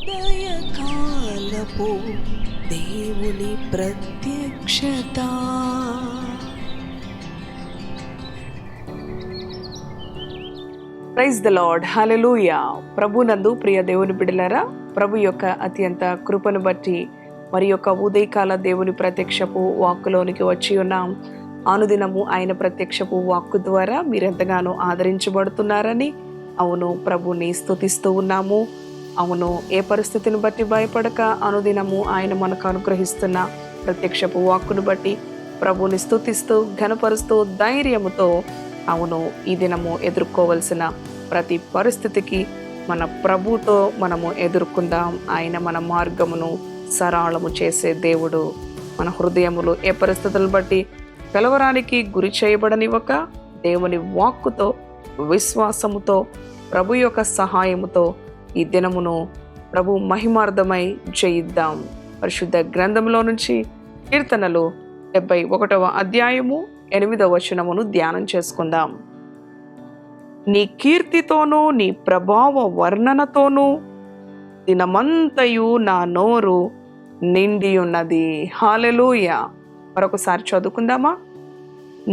ఉదయకాలపు దేవుని ప్రత్యక్షత. ప్రైజ్ ద లార్డ్, హల్లెలూయా. ప్రభునందు ప్రియ దేవుని బిడ్డలారా, ప్రభు యొక్క అత్యంత కృపను బట్టి మరి యొక్క ఉదయకాల దేవుని ప్రత్యక్షపు వాక్కులోనికి వచ్చి ఉన్నాం. అనుదినము ఆయన ప్రత్యక్షపు వాక్కు ద్వారా మీరెంతగానో ఆదరించబడుతున్నారని, అవును, ప్రభుని స్తుతిస్తూ ఉన్నాము. అవును, ఏ పరిస్థితిని బట్టి భయపడక అనుదినము ఆయన మనకు అనుగ్రహిస్తున్న ప్రత్యక్షపు వాక్కును బట్టి ప్రభుని స్తుతిస్తూ ఘనపరుస్తూ ధైర్యముతో, అవును, ఈ దినము ఎదుర్కోవలసిన ప్రతి పరిస్థితికి మన ప్రభుతో మనము ఎదుర్కొందాం. ఆయన మన మార్గమును సరళము చేసే దేవుడు. మన హృదయములు ఏ పరిస్థితులను బట్టి కలవరానికి గురి చేయబడనివ్వక దేవుని వాక్కుతో విశ్వాసముతో ప్రభు యొక్క సహాయముతో ఈ దినమును ప్రభు మహిమార్థమై జయిద్దాం. పరిశుద్ధ గ్రంథంలో నుంచి కీర్తనలు 71వ అధ్యాయము 8వ వచనమును ధ్యానం చేసుకుందాం. నీ కీర్తితోనూ నీ ప్రభావ వర్ణనతోనూ దినమంతయు నా నోరు నిండి ఉన్నది. హల్లెలూయా. మరొకసారి చదువుకుందామా?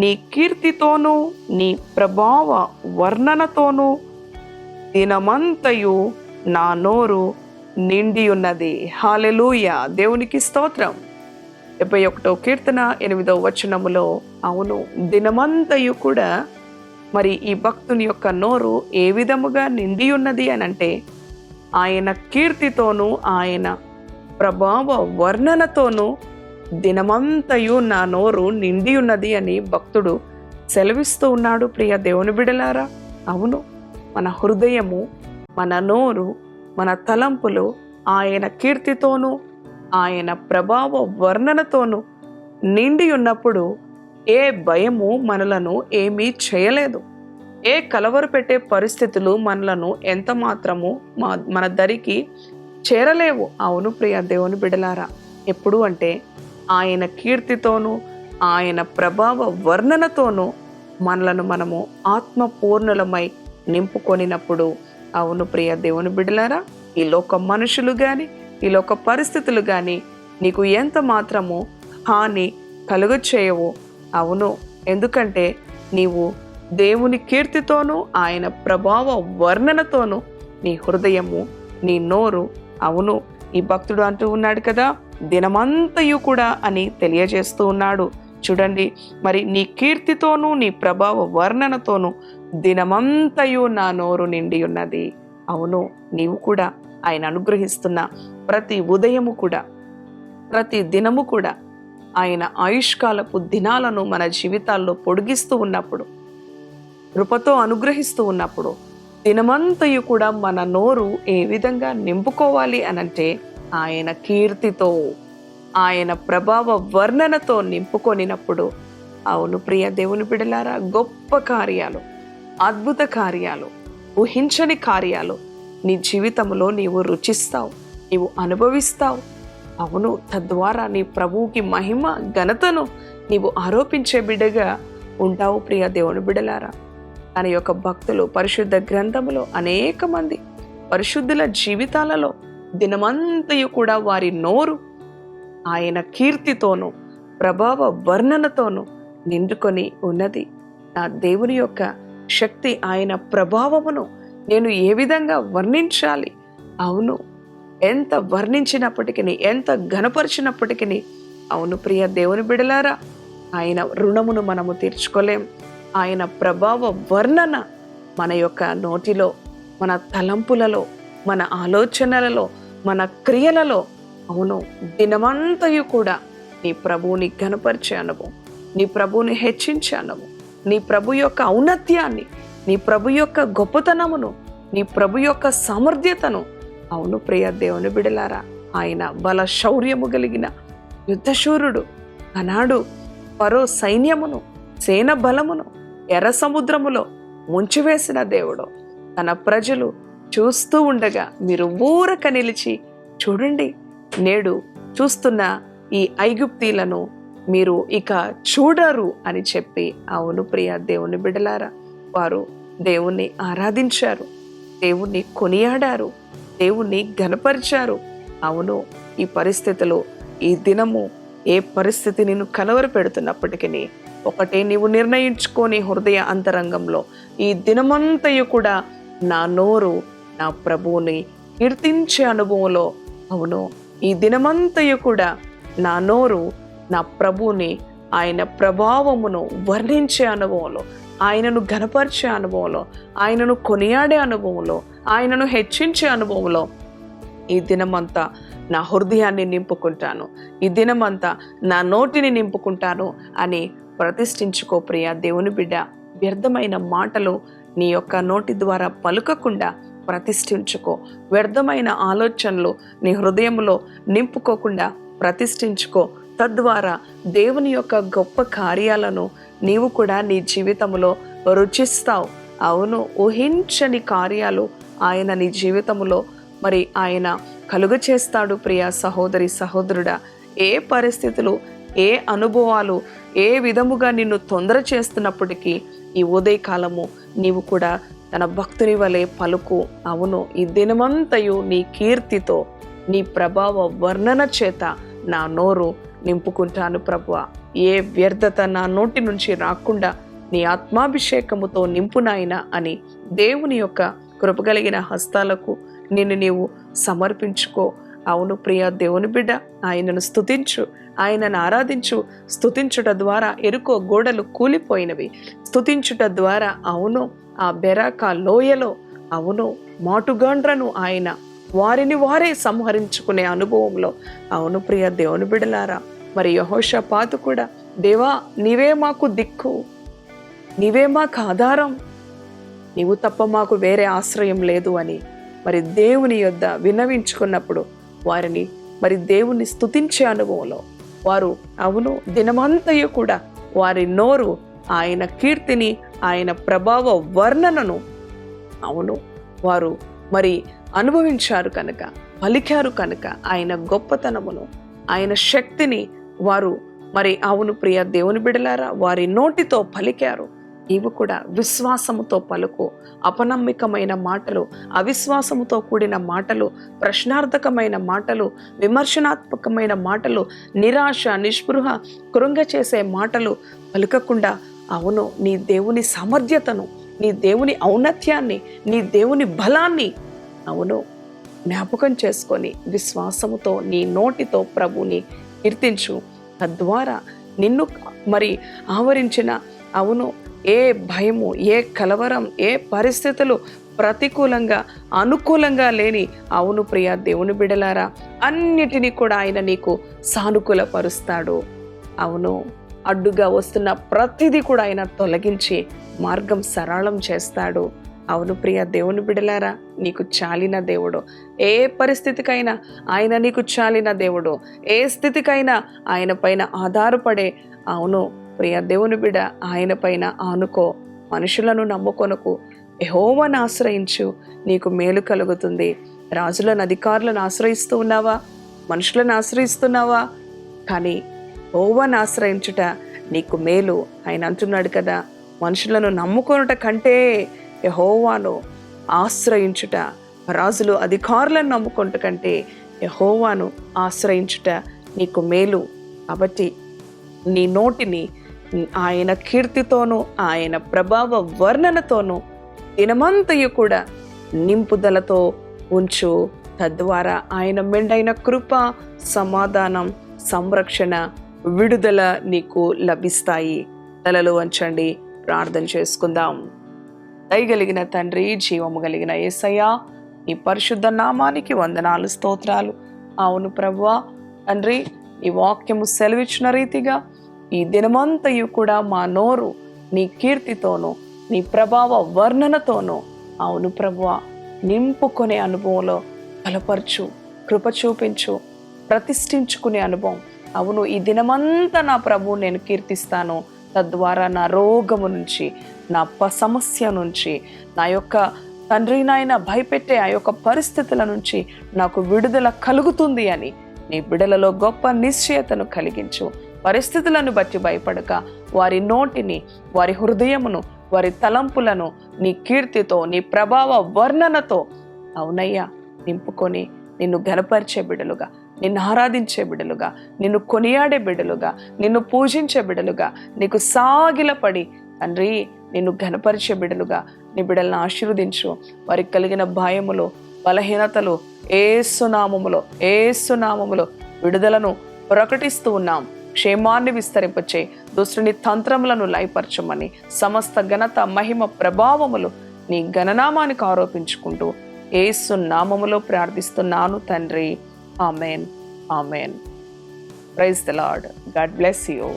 నీ కీర్తితోనూ నీ ప్రభావ వర్ణనతోనూ దినమంతయు నా నోరు నిండి ఉన్నది. హల్లెలూయా. దేవునికి స్తోత్రం. 71వ కీర్తన 8వ వచనములో, అవును, దినమంతయు కూడా మరి ఈ భక్తుని యొక్క నోరు ఏ విధముగా నిండి ఉన్నది అని అంటే, ఆయన కీర్తితోనూ ఆయన ప్రభావ వర్ణనతోనూ దినమంతయు నా నోరు నిండి ఉన్నది అని భక్తుడు సెలవిస్తూ ఉన్నాడు. ప్రియ దేవుని బిడలారా, అవును, మన హృదయము, మన నోరు, మన తలంపులు ఆయన కీర్తితోనూ ఆయన ప్రభావ వర్ణనతోనూ నిండి ఉన్నప్పుడు ఏ భయము మనలను ఏమీ చేయలేదు. ఏ కలవరు పెట్టే పరిస్థితులు మనలను ఎంత మాత్రము మన దరికి చేరలేవు. అవును ప్రియ దేవుని బిడలారా, ఎప్పుడు అంటే ఆయన కీర్తితోనూ ఆయన ప్రభావ వర్ణనతోనూ మనలను మనము ఆత్మపూర్ణులమై నింపుకొనినప్పుడు, అవును ప్రియ దేవుని బిడలారా, ఈ లోక మనుషులు కానీ ఈ లోక పరిస్థితులు కానీ నీకు ఎంత మాత్రము హాని కలుగ చేయవు. అవును, ఎందుకంటే నీవు దేవుని కీర్తితోనూ ఆయన ప్రభావ వర్ణనతోనూ నీ హృదయము, నీ నోరు, అవును, ఈ భక్తుడు అంటూ ఉన్నాడు కదా, దినమంతయు కూడా అని తెలియజేస్తూ ఉన్నాడు. చూడండి, మరి నీ కీర్తితోనూ నీ ప్రభావ వర్ణనతోనూ దినమంతయు నా నోరు నిండి ఉన్నది. అవును, నీవు కూడా ఆయన అనుగ్రహిస్తున్న ప్రతి ఉదయము కూడా, ప్రతి దినము కూడా ఆయన ఆయుష్కాలపు దినాలను మన జీవితాల్లో పొడిగిస్తూ ఉన్నప్పుడు, కృపతో అనుగ్రహిస్తూ ఉన్నప్పుడు, దినమంతయు కూడా మన నోరు ఏ విధంగా నింపుకోవాలి అనంటే ఆయన కీర్తితో, ఆయన ప్రభావ వర్ణనతో నింపుకొనినప్పుడు, అవును ప్రియ దేవుని బిడలారా, గొప్ప కార్యాలు, అద్భుత కార్యాలు, ఊహించని కార్యాలు నీ జీవితంలో నీవు రుచిస్తావు, నీవు అనుభవిస్తావు. అవును, తద్వారా నీ ప్రభువుకి మహిమ ఘనతను నీవు ఆరోపించే బిడ్డగా ఉంటావు. ప్రియ దేవుని బిడలారా, తన యొక్క భక్తులు పరిశుద్ధ గ్రంథములో అనేక మంది పరిశుద్ధుల జీవితాలలో దినమంతయు కూడా వారి నోరు ఆయన కీర్తితోనూ ప్రభావ వర్ణనతోనూ నిండుకొని ఉన్నది. నా దేవుని యొక్క శక్తి, ఆయన ప్రభావమును నేను ఏ విధంగా వర్ణించాలి? అవును, ఎంత వర్ణించినప్పటికీ, ఎంత ఘనపరిచినప్పటికీ, అవును ప్రియ దేవుని బిడలారా, ఆయన రుణమును మనము తీర్చుకోలేం. ఆయన ప్రభావ వర్ణన మన యొక్క నోటిలో, మన తలంపులలో, మన ఆలోచనలలో, మన క్రియలలో, అవును, దినమంతయు కూడా నీ ప్రభువుని ఘనపరిచే అనుభవం, నీ ప్రభువుని హెచ్చించే అనుభవం, నీ ప్రభు యొక్క ఔన్నత్యాన్ని, నీ ప్రభు యొక్క గొప్పతనమును, నీ ప్రభు యొక్క సామర్థ్యతను, అవును ప్రియ దేవుని బిడలారా, ఆయన బల శౌర్యము కలిగిన యుద్ధశూరుడు. ఆనాడు ఫరో సైన్యమును, సేన బలమును ఎర్ర సముద్రములో ముంచివేసిన దేవుడు తన ప్రజలు చూస్తూ ఉండగా మీరు ఊరక నిలిచి చూడండి, నేడు చూస్తున్న ఈ ఐగుప్తీలను మీరు ఇక చూడరు అని చెప్పి, అవును ప్రియ దేవుని బిడలారా, వారు దేవుణ్ణి ఆరాధించారు, దేవుణ్ణి కొనియాడారు, దేవుణ్ణి ఘనపరిచారు. అవును, ఈ పరిస్థితులు, ఈ దినము ఏ పరిస్థితి నిన్ను కలవర పెడుతున్నప్పటికీ ఒకటే నీవు నిర్ణయించుకొని హృదయ అంతరంగంలో ఈ దినమంతయు కూడా నా నోరు నా ప్రభువుని కీర్తించే అనుభవంలో, అవును ఈ దినమంతయు కూడా నా నోరు నా ప్రభువుని, ఆయన ప్రభావమును వర్ణించే అనుభవంలో, ఆయనను ఘనపరిచే అనుభవంలో, ఆయనను కొనియాడే అనుభవంలో, ఆయనను హెచ్చించే అనుభవంలో ఈ దినమంతా నా హృదయాన్ని నింపుకుంటాను, ఈ దినమంతా నా నోటిని నింపుకుంటాను అని ప్రతిష్ఠించుకో ప్రియ దేవుని బిడ్డ. వ్యర్థమైన మాటలు నీ యొక్క నోటి ద్వారా పలుకకుండా ప్రతిష్ఠించుకో. వ్యర్థమైన ఆలోచనలు నీ హృదయంలో నింపుకోకుండా ప్రతిష్ఠించుకో. తద్వారా దేవుని యొక్క గొప్ప కార్యాలను నీవు కూడా నీ జీవితంలో రుచిస్తావు. అవును, ఊహించని కార్యాలు ఆయన నీ జీవితంలో మరి ఆయన కలుగ చేస్తాడు. ప్రియ సహోదరి సహోదరుడా, ఏ పరిస్థితులు, ఏ అనుభవాలు ఏ విధముగా నిన్ను తొందర చేస్తున్నప్పటికీ ఈ ఉదయకాలము నీవు కూడా తన భక్తుని వలె పలుకు. అవును, ఈ దినమంతయు నీ కీర్తితో, నీ ప్రభావ వర్ణన చేత నా నోరు నింపుకుంటాను ప్రభువా. ఏ వ్యర్థత నా నోటి నుంచి రాకుండా నీ ఆత్మాభిషేకముతో నింపునాయన అని దేవుని యొక్క కృపగలిగిన హస్తాలకు నిన్ను నీవు సమర్పించుకో. అవును ప్రియ దేవుని బిడ్డ, ఆయనను స్తుతించు, ఆయనను ఆరాధించు. స్తుతించుట ద్వారా ఎరుకో గోడలు కూలిపోయినవి. స్తుతించుట ద్వారా అవును ఆ బెరాక లోయలో అవును మాటుగాండ్రను ఆయన వారిని వారే సంహరించుకునే అనుభవంలో అవును ప్రియ దేవుని బిడలారా, మరి యెహోషాపాతు కూడా దేవా నీవే మాకు దిక్కు, నీవే మాకు ఆధారం, నీవు తప్ప మాకు వేరే ఆశ్రయం లేదు అని మరి దేవుని యొద్ద విన్నవించుకున్నప్పుడు వారిని మరి దేవుని స్తుతించే అనుభవంలో వారు అవును దినమంతయు కూడా వారి నోరు ఆయన కీర్తిని, ఆయన ప్రభావ వర్ణనను అవును వారు మరి అనుభవించారు కనుక, పలికారు కనుక ఆయన గొప్పతనమును, ఆయన శక్తిని వారు మరి అవును ప్రియ దేవుని బిడలారా వారి నోటితో పలికారు. నీవు కూడా విశ్వాసముతో పలుకు. అపనమ్మికమైన మాటలు, అవిశ్వాసముతో కూడిన మాటలు, ప్రశ్నార్థకమైన మాటలు, విమర్శనాత్మకమైన మాటలు, నిరాశ, నిస్పృహ, కృంగ చేసే మాటలు పలుకకుండా అవును నీ దేవుని సామర్థ్యతను, నీ దేవుని ఔన్నత్యాన్ని, నీ దేవుని బలాన్ని అవును జ్ఞాపకం చేసుకొని విశ్వాసముతో నీ నోటితో ప్రభుని కీర్తించు. తద్వారా నిన్ను మరి ఆవరించిన అవును ఏ భయము, ఏ కలవరం, ఏ పరిస్థితులు ప్రతికూలంగా అనుకూలంగా లేని అవును ప్రియ దేవుని బిడలారా అన్నిటినీ కూడా ఆయన నీకు సానుకూలపరుస్తాడు. అవును అడ్డుగా వస్తున్న ప్రతిదీ కూడా ఆయన తొలగించి మార్గం సరళం చేస్తాడు. అవును ప్రియ దేవుని బిడలారా, నీకు చాలిన దేవుడు. ఏ పరిస్థితికైనా ఆయన నీకు చాలిన దేవుడు. ఏ స్థితికైనా ఆయన పైన ఆధారపడే అవును ప్రియ దేవుని బిడ ఆయన పైన ఆనుకో. మనుషులను నమ్ముకొనకు, యెహోవాను ఆశ్రయించు, నీకు మేలు కలుగుతుంది. రాజులను, అధికారులను ఆశ్రయిస్తూ ఉన్నావా? మనుషులను ఆశ్రయిస్తున్నావా? కానీ యెహోవాను ఆశ్రయించుట నీకు మేలు. ఆయన అంటున్నాడు కదా, మనుషులను నమ్ముకొనుట కంటే యెహోవాను ఆశ్రయించుట, రాజులు అధికారులను నమ్ముకొనుట కంటే యెహోవాను ఆశ్రయించుట నీకు మేలు. కాబట్టి నీ నోటిని ఆయన కీర్తితోనూ ఆయన ప్రభావ వర్ణనతోనూ దినమంతయు కూడా నింపుదలతో ఉంచు. తద్వారా ఆయన మెండైన కృప, సమాధానం, సంరక్షణ, విడుదల నీకు లభిస్తాయి. తలలు వంచండి, ప్రార్థన చేసుకుందాం. దయగలిగిన తండ్రి, జీవము కలిగిన యేసయ్యా, నీ పరిశుద్ధ నామానికి వందనాలు, స్తోత్రాలు. అవును ప్రభువా తండ్రి, నీ వాక్యము సెలవిచ్చిన రీతిగా ఈ దినమంతయు కూడా మా నోరు నీ కీర్తితోనూ నీ ప్రభావ వర్ణనతోనూ అవును ప్రభువా నింపుకునే అనుభవంలో బలపరచు, కృప చూపించు, ప్రతిష్ఠించుకునే అనుభవం. అవును ఈ దినమంతా నా ప్రభువు నేను కీర్తిస్తాను. తద్వారా నా రోగము నుంచి, నా సమస్య నుంచి, నా యొక్క తండ్రి నాయన భయపెట్టే ఆ యొక్క పరిస్థితుల నుంచి నాకు విడుదల కలుగుతుంది అని నీ బిడలలో గొప్ప నిశ్చయతను కలిగించు. పరిస్థితులను బట్టి భయపడక వారి నోటిని, వారి హృదయమును, వారి తలంపులను నీ కీర్తితో, నీ ప్రభావ వర్ణనతో అవునయ్యా నింపుకొని నిన్ను ఘనపరిచే బిడ్డలుగా, నిన్ను ఆరాధించే బిడ్డలుగా, నిన్ను కొనియాడే బిడ్డలుగా, నిన్ను పూజించే బిడ్డలుగా, నీకు సాగిలపడి తండ్రి నిన్ను ఘనపరిచే బిడ్డలుగా నీ బిడ్డలను ఆశీర్వదించు. వారికి కలిగిన భయములు, బలహీనతలు ఏసునామములో విడుదలను ప్రకటిస్తూ ఉన్నాం. క్షేమాన్ని విస్తరింపచే, దుష్టుని తంత్రములను లయపరచమని, సమస్త ఘనత, మహిమ, ప్రభావములు నీ ఘననామానికి ఆరోపించుకుంటూ యేసు నామములో ప్రార్థిస్తున్నాను తండ్రి. Amen. Amen. Praise the Lord. God bless you.